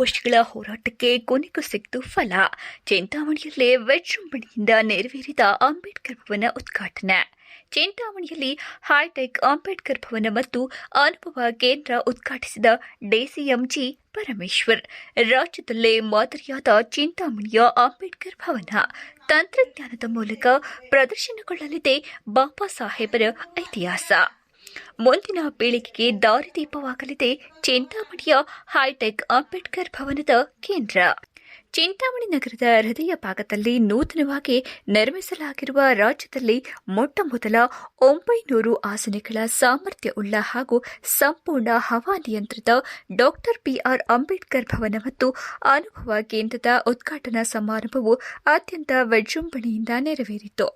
ವರ್ಷಗಳ ಹೋರಾಟಕ್ಕೆ ಕೊನೆಗೂ ಸಿಕ್ತು ಫಲ. ಚಿಂತಾಮಣಿಯಲ್ಲೇ ವಿಜೃಂಭಣೆಯಿಂದ ನೆರವೇರಿದ ಅಂಬೇಡ್ಕರ್ ಭವನ ಉದ್ಘಾಟನೆ. ಚಿಂತಾಮಣಿಯಲ್ಲಿ ಹೈಟೆಕ್ ಅಂಬೇಡ್ಕರ್ ಭವನ ಮತ್ತು ಅನುಭವ ಕೇಂದ್ರ ಉದ್ಘಾಟಿಸಿದ ಡಿಸಿಎಂ ಜಿ ಪರಮೇಶ್ವರ್. ರಾಜ್ಯದಲ್ಲೇ ಮಾದರಿಯಾದ ಚಿಂತಾಮಣಿಯ ಅಂಬೇಡ್ಕರ್ ಭವನ ತಂತ್ರಜ್ಞಾನದ ಮೂಲಕ ಪ್ರದರ್ಶನಗೊಳ್ಳಲಿದೆ. ಬಾಬಾ ಸಾಹೇಬರ ಇತಿಹಾಸ ಮುಂದಿನ ಪೀಳಿಗೆಗೆ ದಾರಿದೀಪವಾಗಲಿದೆ. ಚಿಂತಾಮಣಿಯ ಹೈಟೆಕ್ ಅಂಬೇಡ್ಕರ್ ಭವನದ ಕೇಂದ್ರ. ಚಿಂತಾಮಣಿ ನಗರದ ಹೃದಯ ಭಾಗದಲ್ಲಿ ನೂತನವಾಗಿ ನಿರ್ಮಿಸಲಾಗಿರುವ ರಾಜ್ಯದಲ್ಲಿ ಮೊಟ್ಟಮೊದಲ 900 ಆಸನಗಳ ಸಾಮರ್ಥ್ಯವುಳ್ಳ ಹಾಗೂ ಸಂಪೂರ್ಣ ಹವಾನಿಯಂತ್ರಿತ ಡಾಕ್ಟರ್ ಬಿಆರ್ ಅಂಬೇಡ್ಕರ್ ಭವನ ಮತ್ತು ಅನುಭವ ಕೇಂದ್ರದ ಉದ್ಘಾಟನಾ ಸಮಾರಂಭವು ಅತ್ಯಂತ ವಿಜೃಂಭಣೆಯಿಂದ ನೆರವೇರಿತು.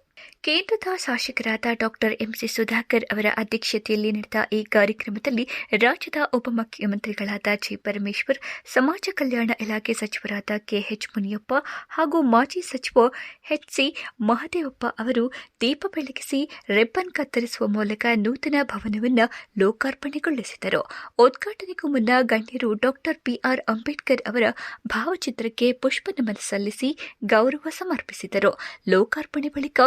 ಕೇಂದ್ರದ ಶಾಸಕರಾದ ಡಾಕ್ಟರ್ ಎಂಸಿ ಸುಧಾಕರ್ ಅವರ ಅಧ್ಯಕ್ಷತೆಯಲ್ಲಿ ನಡೆದ ಈ ಕಾರ್ಯಕ್ರಮದಲ್ಲಿ ರಾಜ್ಯದ ಉಪಮುಖ್ಯಮಂತ್ರಿಗಳಾದ ಜಿ ಪರಮೇಶ್ವರ್, ಸಮಾಜ ಕಲ್ಯಾಣ ಇಲಾಖೆ ಸಚಿವರಾದ ಕೆಎಚ್ ಮುನಿಯಪ್ಪ ಹಾಗೂ ಮಾಜಿ ಸಚಿವ ಎಚ್ಸಿ ಮಹದೇವಪ್ಪ ಅವರು ದೀಪ ಬೆಳಗಿಸಿ ರಿಬ್ಬನ್ ಕತ್ತರಿಸುವ ಮೂಲಕ ನೂತನ ಭವನವನ್ನು ಲೋಕಾರ್ಪಣೆಗೊಳಿಸಿದರು. ಉದ್ಘಾಟನೆಗೂ ಮುನ್ನ ಗಣ್ಯರು ಡಾಕ್ಟರ್ ಬಿಆರ್ ಅಂಬೇಡ್ಕರ್ ಅವರ ಭಾವಚಿತ್ರಕ್ಕೆ ಪುಷ್ಪನಮನ ಸಲ್ಲಿಸಿ ಗೌರವ ಸಮರ್ಪಿಸಿದರು. ಲೋಕಾರ್ಪಣೆ ಬಳಿಕ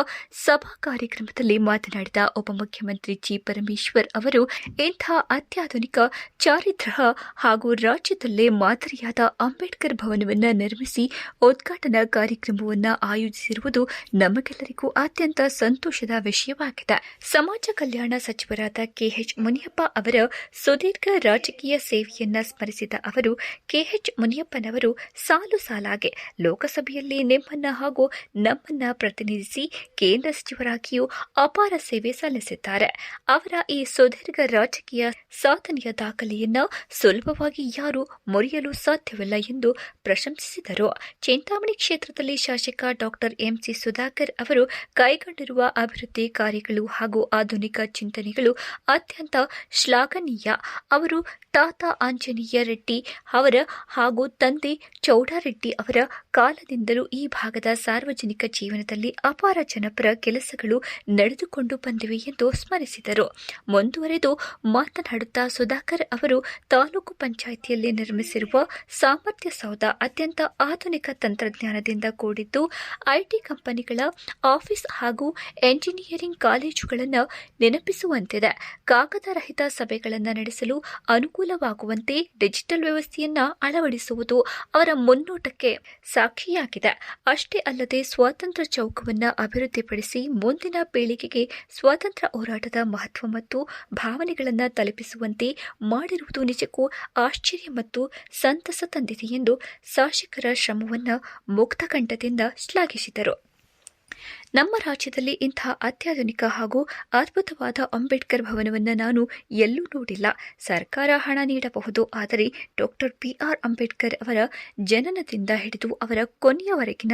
ಸಭಾ ಕಾರ್ಯಕ್ರಮದಲ್ಲಿ ಮಾತನಾಡಿದ ಉಪಮುಖ್ಯಮಂತ್ರಿ ಜಿ ಪರಮೇಶ್ವರ್ ಅವರು, ಇಂಥ ಅತ್ಯಾಧುನಿಕ ಚಾರಿತ್ರ್ಯ ಹಾಗೂ ರಾಜ್ಯದಲ್ಲೇ ಮಾದರಿಯಾದ ಅಂಬೇಡ್ಕರ್ ಭವನವನ್ನು ನಿರ್ಮಿಸಿ ಉದ್ಘಾಟನಾ ಕಾರ್ಯಕ್ರಮವನ್ನು ಆಯೋಜಿಸಿರುವುದು ನಮಗೆಲ್ಲರಿಗೂ ಅತ್ಯಂತ ಸಂತೋಷದ ವಿಷಯವಾಗಿದೆ. ಸಮಾಜ ಕಲ್ಯಾಣ ಸಚಿವರಾದ ಕೆಎಚ್ ಮುನಿಯಪ್ಪ ಅವರ ಸುದೀರ್ಘ ರಾಜಕೀಯ ಸೇವೆಯನ್ನ ಸ್ಮರಿಸಿದ ಅವರು, ಕೆಎಚ್ ಮುನಿಯಪ್ಪನವರು ಸಾಲು ಸಾಲಾಗಿ ಲೋಕಸಭೆಯಲ್ಲಿ ನಿಮ್ಮನ್ನ ಹಾಗೂ ನಮ್ಮನ್ನ ಪ್ರತಿನಿಧಿಸಿ ಕೇಂದ್ರ ಸಚಿವರಾಗಿಯೂ ಅಪಾರ ಸೇವೆ ಸಲ್ಲಿಸಿದ್ದಾರೆ. ಅವರ ಈ ಸುದೀರ್ಘ ರಾಜಕೀಯ ಸಾಧನೆಯ ದಾಖಲೆಯನ್ನು ಸುಲಭವಾಗಿ ಯಾರೂ ಮುರಿಯಲು ಸಾಧ್ಯವಿಲ್ಲ ಎಂದು ಪ್ರಶಂಸಿಸಿದರು. ಚಿಂತಾಮಣಿ ಕ್ಷೇತ್ರದಲ್ಲಿ ಶಾಸಕ ಡಾಕ್ಟರ್ ಎಂಸಿ ಸುಧಾಕರ್ ಅವರು ಕೈಗೊಂಡಿರುವ ಅಭಿವೃದ್ಧಿ ಕಾರ್ಯಗಳು ಹಾಗೂ ಆಧುನಿಕ ಚಿಂತನೆಗಳು ಅತ್ಯಂತ ಶ್ಲಾಘನೀಯ. ಅವರು ತಾತ ಆಂಜನೇಯ ರೆಡ್ಡಿ ಅವರ ಹಾಗೂ ತಂದೆ ಚೌಡಾರೆಡ್ಡಿ ಅವರ ಕಾಲದಿಂದಲೂ ಈ ಭಾಗದ ಸಾರ್ವಜನಿಕ ಜೀವನದಲ್ಲಿ ಅಪಾರ ಜನಪರ ಕೆಲಸಗಳು ನಡೆದುಕೊಂಡು ಬಂದಿವೆ ಎಂದು ಸ್ಮರಿಸಿದರು. ಮುಂದುವರೆದು ಮಾತನಾಡುತ್ತಾ ಸುಧಾಕರ್ ಅವರು, ತಾಲೂಕು ಪಂಚಾಯಿತಿಯಲ್ಲಿ ನಿರ್ಮಿಸಿರುವ ಸಾಮರ್ಥ್ಯ ಸೌಧ ಅತ್ಯಂತ ಆಧುನಿಕ ತಂತ್ರಜ್ಞಾನದಿಂದ ಕೂಡಿದ್ದು, ಐಟಿ ಕಂಪನಿಗಳ ಆಫೀಸ್ ಹಾಗೂ ಎಂಜಿನಿಯರಿಂಗ್ ಕಾಲೇಜುಗಳನ್ನು ನೆನಪಿಸುವಂತಿದೆ. ಕಾಗದ ರಹಿತ ಸಭೆಗಳನ್ನು ನಡೆಸಲು ಅನುಕೂಲವಾಗುವಂತೆ ಡಿಜಿಟಲ್ ವ್ಯವಸ್ಥೆಯನ್ನು ಅಳವಡಿಸುವುದು ಅವರ ಮುನ್ನೋಟಕ್ಕೆ ಸಾಕ್ಷಿಯಾಗಿದೆ. ಅಷ್ಟೇ ಅಲ್ಲದೆ ಸ್ವಾತಂತ್ರ್ಯ ಚೌಕವನ್ನು ಅಭಿವೃದ್ಧಿಪಡಿಸಿ ಮುಂದಿನ ಪೀಳಿಗೆಗೆ ಸ್ವಾತಂತ್ರ್ಯ ಹೋರಾಟದ ಮಹತ್ವ ಮತ್ತು ಭಾವನೆಗಳನ್ನು ತಲುಪಿಸುವಂತೆ ಮಾಡಿರುವುದು ನಿಜಕ್ಕೂ ಆಶ್ಚರ್ಯ ಮತ್ತು ಸಂತಸ ತಂದಿದೆ ಎಂದು ಶಾಸಕರ ಶ್ರಮವನ್ನು ಮುಕ್ತಕಂಠದಿಂದ ಶ್ಲಾಘಿಸಿದರು. ನಮ್ಮ ರಾಜ್ಯದಲ್ಲಿ ಇಂಥ ಅತ್ಯಾಧುನಿಕ ಹಾಗೂ ಅದ್ಭುತವಾದ ಅಂಬೇಡ್ಕರ್ ಭವನವನ್ನು ನಾನು ಎಲ್ಲೂ ನೋಡಿಲ್ಲ. ಸರ್ಕಾರ ಹಣ ನೀಡಬಹುದು, ಆದರೆ ಡಾಕ್ಟರ್ ಬಿಆರ್ ಅಂಬೇಡ್ಕರ್ ಅವರ ಜನನದಿಂದ ಹಿಡಿದು ಅವರ ಕೊನೆಯವರೆಗಿನ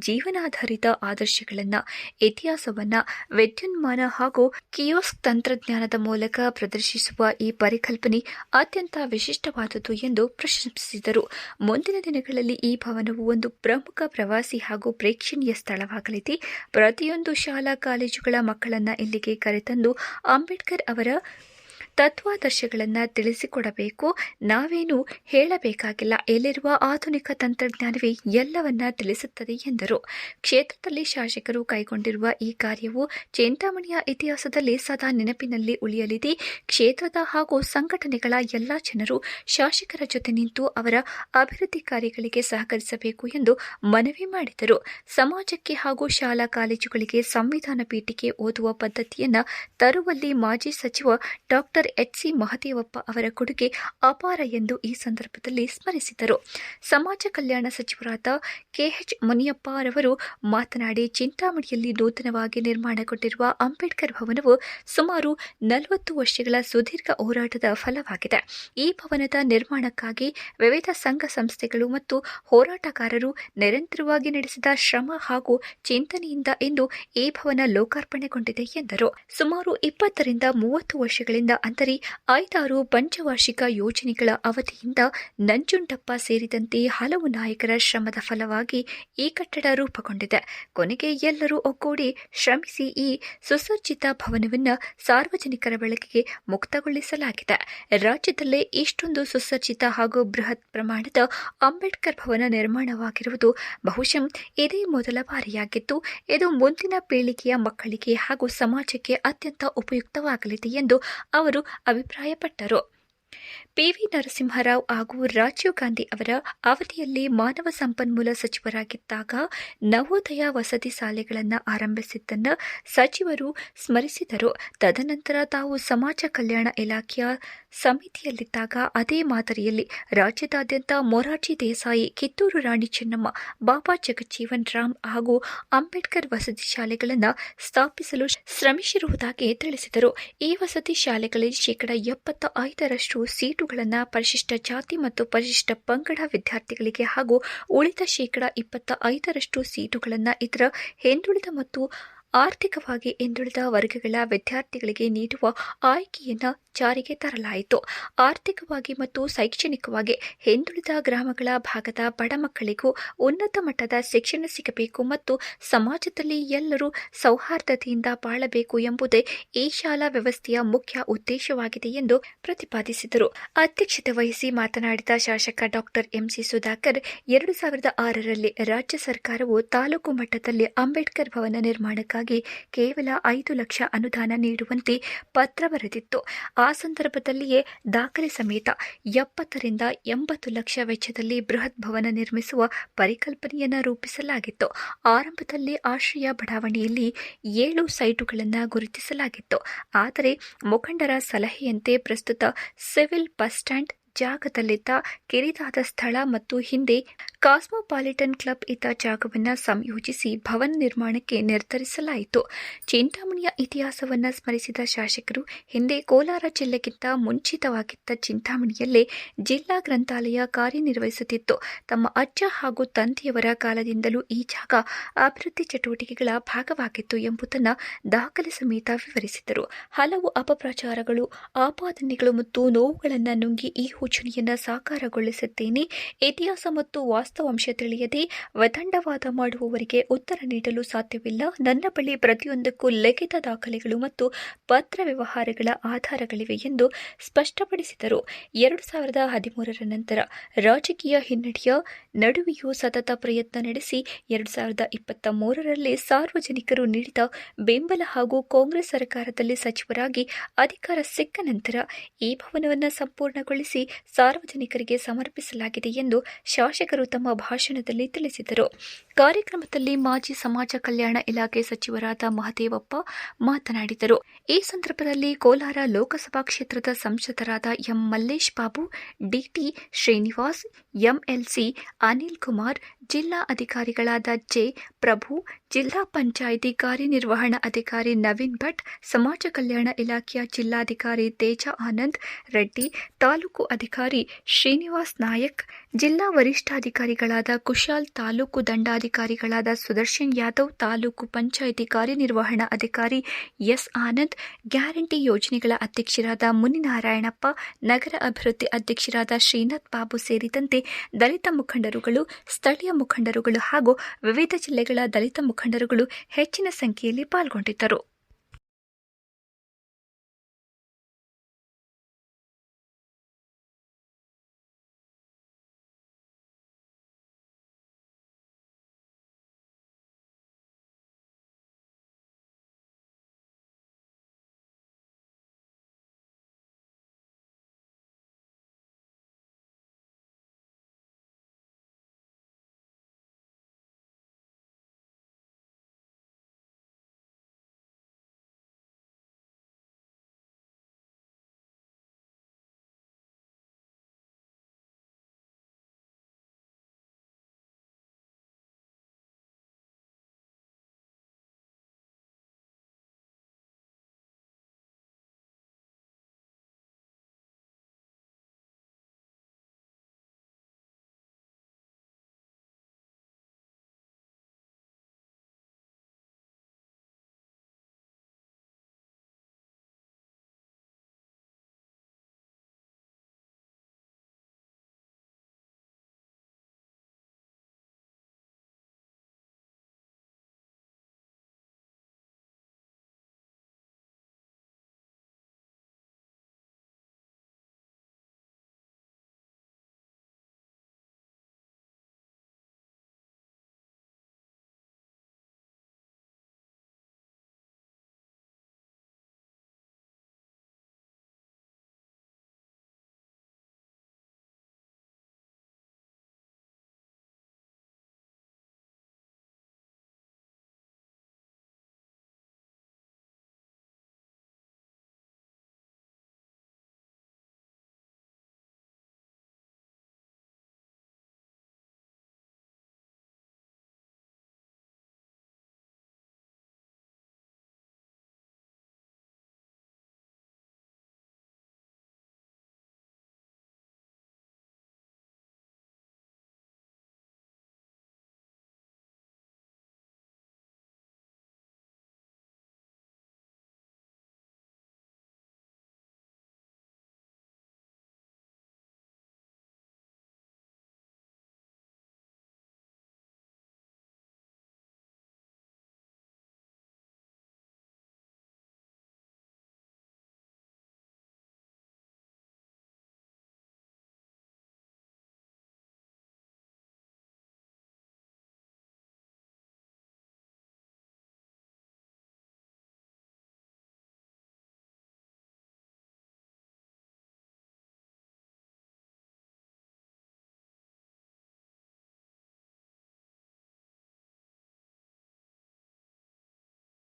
ಜೀವನಾಧಾರಿತ ಆದರ್ಶಗಳನ್ನು, ಇತಿಹಾಸವನ್ನು ವಿದ್ಯುನ್ಮಾನ ಹಾಗೂ ಕಿಯೋಸ್ಕ್ ತಂತ್ರಜ್ಞಾನದ ಮೂಲಕ ಪ್ರದರ್ಶಿಸುವ ಈ ಪರಿಕಲ್ಪನೆ ಅತ್ಯಂತ ವಿಶಿಷ್ಟವಾದುದು ಎಂದು ಪ್ರಶಂಸಿಸಿದರು. ಮುಂದಿನ ದಿನಗಳಲ್ಲಿ ಈ ಭವನವು ಒಂದು ಪ್ರಮುಖ ಪ್ರವಾಸಿ ಹಾಗೂ ಪ್ರೇಕ್ಷಣೀಯ ಸ್ಥಳವಾಗಲಿದೆ. ಪ್ರತಿಯೊಂದು ಶಾಲಾ ಕಾಲೇಜುಗಳ ಮಕ್ಕಳನ್ನು ಇಲ್ಲಿಗೆ ಕರೆತಂದು ಅಂಬೇಡ್ಕರ್ ಅವರ ತತ್ವಾದರ್ಶಗಳನ್ನು ತಿಳಿಸಿಕೊಡಬೇಕು. ನಾವೇನು ಹೇಳಬೇಕಾಗಿಲ್ಲ, ಇಲ್ಲಿರುವ ಆಧುನಿಕ ತಂತ್ರಜ್ಞಾನವೇ ಎಲ್ಲವನ್ನ ತಿಳಿಸುತ್ತದೆ ಎಂದರು. ಕ್ಷೇತ್ರದಲ್ಲಿ ಶಾಸಕರು ಕೈಗೊಂಡಿರುವ ಈ ಕಾರ್ಯವು ಚಿಂತಾಮಣಿಯ ಇತಿಹಾಸದಲ್ಲಿ ಸದಾ ನೆನಪಿನಲ್ಲಿ ಉಳಿಯಲಿದೆ. ಕ್ಷೇತ್ರದ ಹಾಗೂ ಸಂಘಟನೆಗಳ ಎಲ್ಲ ಜನರು ಶಾಸಕರ ಜೊತೆ ನಿಂತು ಅವರ ಅಭಿವೃದ್ಧಿ ಕಾರ್ಯಗಳಿಗೆ ಸಹಕರಿಸಬೇಕು ಎಂದು ಮನವಿ ಮಾಡಿದರು. ಸಮಾಜಕ್ಕೆ ಹಾಗೂ ಶಾಲಾ ಕಾಲೇಜುಗಳಿಗೆ ಸಂವಿಧಾನ ಪೀಠಿಕೆ ಓದುವ ಪದ್ಧತಿಯನ್ನು ತರುವಲ್ಲಿ ಮಾಜಿ ಸಚಿವ ಡಾಕ್ಟರ್ ಎಚ್ಸಿ ಮಹದೇವಪ್ಪ ಅವರ ಕೊಡುಗೆ ಅಪಾರ ಎಂದು ಈ ಸಂದರ್ಭದಲ್ಲಿ ಸ್ಮರಿಸಿದರು. ಸಮಾಜ ಕಲ್ಯಾಣ ಸಚಿವರಾದ ಕೆಎಚ್ ಮುನಿಯಪ್ಪ ರವರು ಮಾತನಾಡಿ, ಚಿಂತಾಮಣಿಯಲ್ಲಿ ನೂತನವಾಗಿ ನಿರ್ಮಾಣಗೊಂಡಿರುವ ಅಂಬೇಡ್ಕರ್ ಭವನವು ಸುಮಾರು 40 ವರ್ಷಗಳ ಸುದೀರ್ಘ ಹೋರಾಟದ ಫಲವಾಗಿದೆ. ಈ ಭವನದ ನಿರ್ಮಾಣಕ್ಕಾಗಿ ವಿವಿಧ ಸಂಘ ಸಂಸ್ಥೆಗಳು ಮತ್ತು ಹೋರಾಟಗಾರರು ನಿರಂತರವಾಗಿ ನಡೆಸಿದ ಶ್ರಮ ಹಾಗೂ ಚಿಂತನೆಯಿಂದ ಇಂದು ಈ ಭವನ ಲೋಕಾರ್ಪಣೆಗೊಂಡಿದೆ ಎಂದರು. ಸುಮಾರು 20 ರಿಂದ 30 ವರ್ಷಗಳಿಂದ ಮಾದರಿ 5 ಪಂಚವಾರ್ಷಿಕ ಯೋಜನೆಗಳ ಅವಧಿಯಿಂದ ನಂಜುಂಡಪ್ಪ ಸೇರಿದಂತೆ ಹಲವು ನಾಯಕರ ಶ್ರಮದ ಫಲವಾಗಿ ಈ ಕಟ್ಟಡ ರೂಪುಗೊಂಡಿದೆ. ಕೊನೆಗೆ ಎಲ್ಲರೂ ಒಗ್ಗೂಡಿ ಶ್ರಮಿಸಿ ಈ ಸುಸಜ್ಜಿತ ಭವನವನ್ನು ಸಾರ್ವಜನಿಕರ ಬಳಕೆಗೆ ಮುಕ್ತಗೊಳಿಸಲಾಗಿದೆ. ರಾಜ್ಯದಲ್ಲೇ ಇಷ್ಟೊಂದು ಸುಸಜ್ಜಿತ ಹಾಗೂ ಬೃಹತ್ ಪ್ರಮಾಣದ ಅಂಬೇಡ್ಕರ್ ಭವನ ನಿರ್ಮಾಣವಾಗಿರುವುದು ಬಹುಶಃ ಇದೇ ಮೊದಲ ಬಾರಿಯಾಗಿದ್ದು, ಇದು ಮುಂದಿನ ಪೀಳಿಗೆಯ ಮಕ್ಕಳಿಗೆ ಹಾಗೂ ಸಮಾಜಕ್ಕೆ ಅತ್ಯಂತ ಉಪಯುಕ್ತವಾಗಲಿದೆ ಎಂದು ಅವರು ಅಭಿಪ್ರಾಯಪಟ್ಟರು. ಪಿವಿ ನರಸಿಂಹರಾವ್ ಹಾಗೂ ರಾಜೀವ್ ಗಾಂಧಿ ಅವರ ಅವಧಿಯಲ್ಲಿ ಮಾನವ ಸಂಪನ್ಮೂಲ ಸಚಿವರಾಗಿದ್ದಾಗ ನವೋದಯ ವಸತಿ ಶಾಲೆಗಳನ್ನು ಆರಂಭಿಸಿದ್ದನ್ನು ಸಚಿವರು ಸ್ಮರಿಸಿದರು. ತದನಂತರ ತಾವು ಸಮಾಜ ಕಲ್ಯಾಣ ಇಲಾಖೆಯ ಸಮಿತಿಯಲ್ಲಿದ್ದಾಗ ಅದೇ ಮಾದರಿಯಲ್ಲಿ ರಾಜ್ಯದಾದ್ಯಂತ ಮೊರಾರ್ಜಿ ದೇಸಾಯಿ, ಕಿತ್ತೂರು ರಾಣಿ ಚೆನ್ನಮ್ಮ, ಬಾಬಾ ಜಗಜೀವನ್ ರಾಮ್ ಹಾಗೂ ಅಂಬೇಡ್ಕರ್ ವಸತಿ ಶಾಲೆಗಳನ್ನು ಸ್ಥಾಪಿಸಲು ಶ್ರಮಿಸಿರುವುದಾಗಿ ತಿಳಿಸಿದರು. ಈ ವಸತಿ ಶಾಲೆಗಳಲ್ಲಿ 75% ಸೀಟುಗಳನ್ನು ಪರಿಶಿಷ್ಟ ಜಾತಿ ಮತ್ತು ಪರಿಶಿಷ್ಟ ಪಂಗಡ ವಿದ್ಯಾರ್ಥಿಗಳಿಗೆ ಹಾಗೂ ಉಳಿದ 25% ಸೀಟುಗಳನ್ನು ಇತರ ಹಿಂದುಳಿದ ಮತ್ತು ಆರ್ಥಿಕವಾಗಿ ಹಿಂದುಳಿದ ವರ್ಗಗಳ ವಿದ್ಯಾರ್ಥಿಗಳಿಗೆ ನೀಡುವ ಆಯ್ಕೆಯನ್ನು ಜಾರಿಗೆ ತರಲಾಯಿತು. ಆರ್ಥಿಕವಾಗಿ ಮತ್ತು ಶೈಕ್ಷಣಿಕವಾಗಿ ಹಿಂದುಳಿದ ಗ್ರಾಮಗಳ ಭಾಗದ ಬಡ ಮಕ್ಕಳಿಗೂ ಉನ್ನತ ಮಟ್ಟದ ಶಿಕ್ಷಣ ಸಿಗಬೇಕು ಮತ್ತು ಸಮಾಜದಲ್ಲಿ ಎಲ್ಲರೂ ಸೌಹಾರ್ದತೆಯಿಂದ ಬಾಳಬೇಕು ಎಂಬುದೇ ಈ ಶಾಲಾ ವ್ಯವಸ್ಥೆಯ ಮುಖ್ಯ ಉದ್ದೇಶವಾಗಿದೆ ಎಂದು ಪ್ರತಿಪಾದಿಸಿದರು. ಅಧ್ಯಕ್ಷತೆ ವಹಿಸಿ ಮಾತನಾಡಿದ ಶಾಸಕ ಡಾಕ್ಟರ್ ಎಂಸಿ ಸುಧಾಕರ್, 2006ರಲ್ಲಿ ರಾಜ್ಯ ಸರ್ಕಾರವು ತಾಲೂಕು ಮಟ್ಟದಲ್ಲಿ ಅಂಬೇಡ್ಕರ್ ಭವನ ನಿರ್ಮಾಣಕ್ಕಾಗಿ ಕೇವಲ 5 ಲಕ್ಷ ಅನುದಾನ ನೀಡುವಂತೆ ಪತ್ರ ಬರೆದಿತ್ತು. ಆ ಸಂದರ್ಭದಲ್ಲಿಯೇ ದಾಖಲೆ ಸಮೇತ 70ರಿಂದ 80 ಲಕ್ಷ ವೆಚ್ಚದಲ್ಲಿ ಬೃಹತ್ ಭವನ ನಿರ್ಮಿಸುವ ಪರಿಕಲ್ಪನೆಯನ್ನು ರೂಪಿಸಲಾಗಿತ್ತು. ಆರಂಭದಲ್ಲಿ ಆಶ್ರಯ ಬಡಾವಣೆಯಲ್ಲಿ 7 ಸೈಟುಗಳನ್ನು ಗುರುತಿಸಲಾಗಿತ್ತು. ಆದರೆ ಮುಖಂಡರ ಸಲಹೆಯಂತೆ ಪ್ರಸ್ತುತ ಸಿವಿಲ್ ಬಸ್ ಸ್ಟ್ಯಾಂಡ್ ಜಾಗದಲ್ಲಿದ್ದ ಕಿರಿದಾದ ಸ್ಥಳ ಮತ್ತು ಹಿಂದೆ ಕಾಸ್ಮೋಪಾಲಿಟನ್ ಕ್ಲಬ್ ಇದ್ದ ಜಾಗವನ್ನು ಸಂಯೋಜಿಸಿ ಭವನ ನಿರ್ಮಾಣಕ್ಕೆ ನಿರ್ಧರಿಸಲಾಯಿತು. ಚಿಂತಾಮಣಿಯ ಇತಿಹಾಸವನ್ನು ಸ್ಮರಿಸಿದ ಶಾಸಕರು, ಹಿಂದೆ ಕೋಲಾರ ಜಿಲ್ಲೆಗಿಂತ ಮುಂಚಿತವಾಗಿದ್ದ ಚಿಂತಾಮಣಿಯಲ್ಲೇ ಜಿಲ್ಲಾ ಗ್ರಂಥಾಲಯ ಕಾರ್ಯನಿರ್ವಹಿಸುತ್ತಿತ್ತು. ತಮ್ಮ ಅಜ್ಜ ಹಾಗೂ ತಂದೆಯವರ ಕಾಲದಿಂದಲೂ ಈ ಜಾಗ ಅಭಿವೃದ್ಧಿ ಚಟುವಟಿಕೆಗಳ ಭಾಗವಾಗಿತ್ತು ಎಂಬುದನ್ನು ದಾಖಲೆ ಸಮೇತ ವಿವರಿಸಿದರು. ಹಲವು ಅಪಪ್ರಚಾರಗಳು, ಆಪಾದನೆಗಳು ಮತ್ತು ನೋವುಗಳನ್ನು ನುಂಗಿ ಈ ಯೋಜನೆಯನ್ನು ಸಾಕಾರಗೊಳಿಸಿದ್ದೇನೆ. ಇತಿಹಾಸ ಮತ್ತು ವಾಸ್ತವಾಂಶ ತಿಳಿಯದೆ ವಿತಂಡವಾದ ಮಾಡುವವರಿಗೆ ಉತ್ತರ ನೀಡಲು ಸಾಧ್ಯವಿಲ್ಲ. ನನ್ನ ಬಳಿ ಪ್ರತಿಯೊಂದಕ್ಕೂ ಲಿಖಿತ ದಾಖಲೆಗಳು ಮತ್ತು ಪತ್ರ ವ್ಯವಹಾರಗಳ ಆಧಾರಗಳಿವೆ ಎಂದು ಸ್ಪಷ್ಟಪಡಿಸಿದರು. 2013ರ ನಂತರ ರಾಜಕೀಯ ಹಿನ್ನಡೆಯ ನಡುವೆಯೂ ಸತತ ಪ್ರಯತ್ನ ನಡೆಸಿ 2023ರಲ್ಲಿ ಸಾರ್ವಜನಿಕರು ನೀಡಿದ ಬೆಂಬಲ ಹಾಗೂ ಕಾಂಗ್ರೆಸ್ ಸರ್ಕಾರದಲ್ಲಿ ಸಚಿವರಾಗಿ ಅಧಿಕಾರ ಸಿಕ್ಕ ನಂತರ ಈ ಭವನವನ್ನು ಸಂಪೂರ್ಣಗೊಳಿಸಿ ಸಾರ್ವಜನಿಕರಿಗೆ ಸಮರ್ಪಿಸಲಾಗಿದೆ ಎಂದು ಶಾಸಕರು ತಮ್ಮ ಭಾಷಣದಲ್ಲಿ ತಿಳಿಸಿದರು. ಕಾರ್ಯಕ್ರಮದಲ್ಲಿ ಮಾಜಿ ಸಮಾಜ ಕಲ್ಯಾಣ ಇಲಾಖೆ ಸಚಿವರಾದ ಮಹದೇವಪ್ಪ ಮಾತನಾಡಿದರು. ಈ ಸಂದರ್ಭದಲ್ಲಿ ಕೋಲಾರ ಲೋಕಸಭಾ ಕ್ಷೇತ್ರದ ಸಂಸದರಾದ M Mallesh Babu, DT Srinivas, MLC Anil Kumar, ಜಿಲ್ಲಾ ಅಧಿಕಾರಿಗಳಾದ ಜೆ ಪ್ರಭು, ಜಿಲ್ಲಾ ಪಂಚಾಯಿತಿ ಕಾರ್ಯನಿರ್ವಹಣಾ ಅಧಿಕಾರಿ ನವೀನ್ ಭಟ್, ಸಮಾಜ ಕಲ್ಯಾಣ ಇಲಾಖೆಯ ಜಿಲ್ಲಾಧಿಕಾರಿ ತೇಜ ಆನಂದ್ ರೆಡ್ಡಿ, ತಾಲೂಕು ಅಧಿಕಾರಿ ಶ್ರೀನಿವಾಸ್ ನಾಯಕ್, ಜಿಲ್ಲಾ ವರಿಷ್ಠಾಧಿಕಾರಿಗಳಾದ ಕುಶಾಲ್, ತಾಲೂಕು ದಂಡಾಧಿಕಾರಿಗಳಾದ ಸುದರ್ಶನ್ ಯಾದವ್, ತಾಲೂಕು ಪಂಚಾಯಿತಿ ಕಾರ್ಯನಿರ್ವಹಣಾ ಅಧಿಕಾರಿ ಎಸ್ ಆನಂದ್, ಗ್ಯಾರಂಟಿ ಯೋಜನೆಗಳ ಅಧ್ಯಕ್ಷರಾದ ಮುನಿನಾರಾಯಣಪ್ಪ, ನಗರ ಅಭಿವೃದ್ಧಿ ಅಧ್ಯಕ್ಷರಾದ ಶ್ರೀನಾಥ್ ಬಾಬು ಸೇರಿದಂತೆ ದಲಿತ ಮುಖಂಡರುಗಳು, ಸ್ಥಳೀಯ ಮುಖಂಡರುಗಳು ಹಾಗೂ ವಿವಿಧ ಜಿಲ್ಲೆಗಳ ದಲಿತ ಮುಖಂಡರುಗಳು ಹೆಚ್ಚಿನ ಸಂಖ್ಯೆಯಲ್ಲಿ ಪಾಲ್ಗೊಂಡಿದ್ದರು.